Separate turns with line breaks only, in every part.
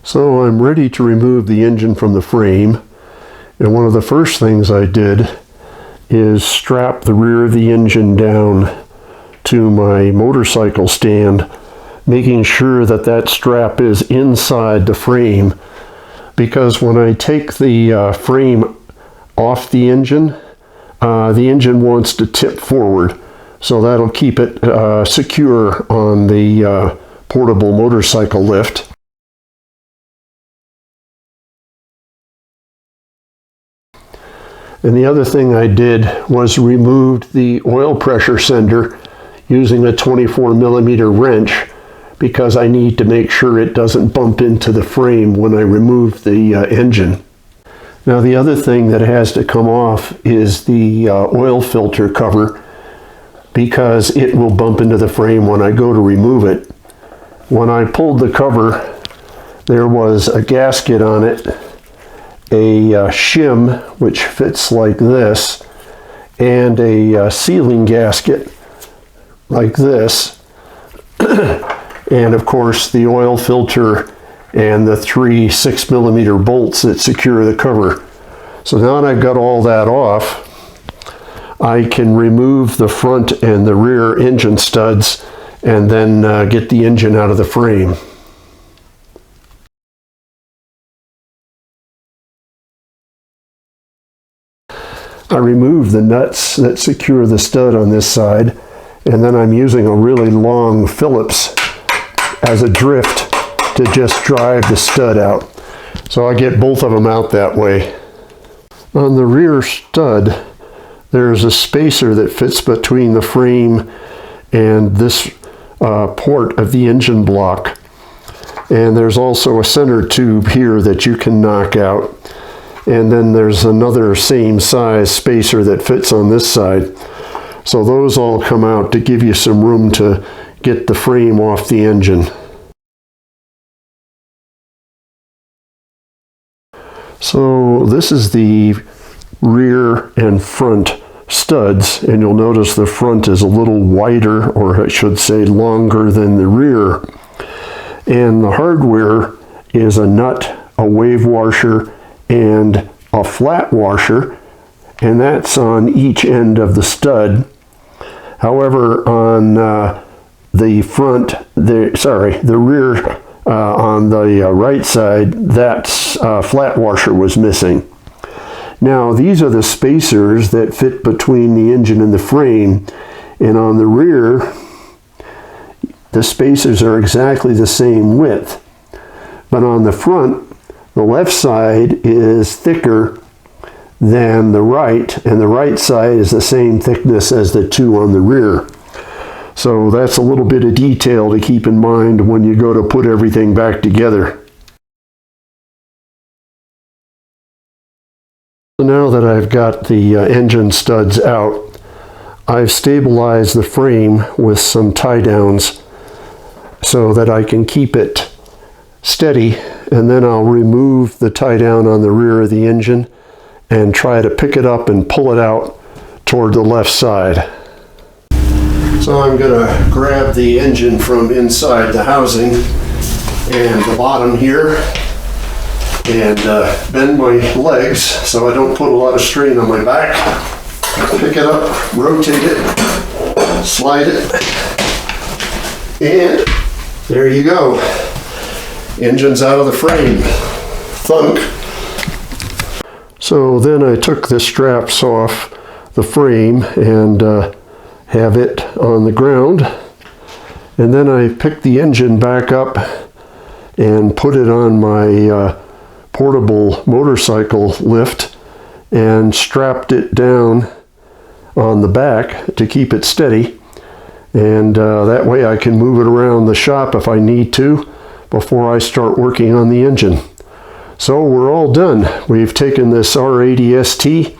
So I'm ready to remove the engine from the frame, and one of the first things I did is strap the rear of the engine down to my motorcycle stand, making sure that that strap is inside the frame, because when I take the frame off the engine wants to tip forward, so that'll keep it secure on the portable motorcycle lift. And the other thing I did was removed the oil pressure sender using a 24mm wrench, because I need to make sure it doesn't bump into the frame when I remove the engine. Now the other thing that has to come off is the oil filter cover, because it will bump into the frame when I go to remove it. When I pulled the cover, there was a gasket on it, a shim which fits like this, and a sealing gasket like this, and of course the oil filter and the 3 6mm bolts that secure the cover. So now that I've got all that off, I can remove the front and the rear engine studs and then get the engine out of the frame. I remove the nuts that secure the stud on this side, and then I'm using a really long Phillips as a drift to just drive the stud out. So I get both of them out that way. On the rear stud, there's a spacer that fits between the frame and this port of the engine block. And there's also a center tube here that you can knock out. And then there's another same size spacer that fits on this side. So those all come out to give you some room to get the frame off the engine. So this is the rear and front studs, and you'll notice the front is a little wider, or I should say longer, than the rear. And the hardware is a nut, a wave washer, and a flat washer, and that's on each end of the stud. However, on the front, the rear, on the right side, that flat washer was missing. Now these are the spacers that fit between the engine and the frame, and on the rear the spacers are exactly the same width, but on the front the left side is thicker than the right, and the right side is the same thickness as the two on the rear. So that's a little bit of detail to keep in mind when you go to put everything back together. So now that I've got the engine studs out, I've stabilized the frame with some tie downs so that I can keep it steady, and then I'll remove the tie down on the rear of the engine and try to pick it up and pull it out toward the left side. So I'm going to grab the engine from inside the housing and the bottom here and bend my legs so I don't put a lot of strain on my back. Pick it up, rotate it, slide it, and there you go. Engine's out of the frame. Thunk. So then I took the straps off the frame and have it on the ground, and then I picked the engine back up and put it on my portable motorcycle lift and strapped it down on the back to keep it steady, and that way I can move it around the shop if I need to before I start working on the engine. So we're all done. We've taken this R80 ST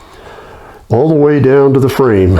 all the way down to the frame.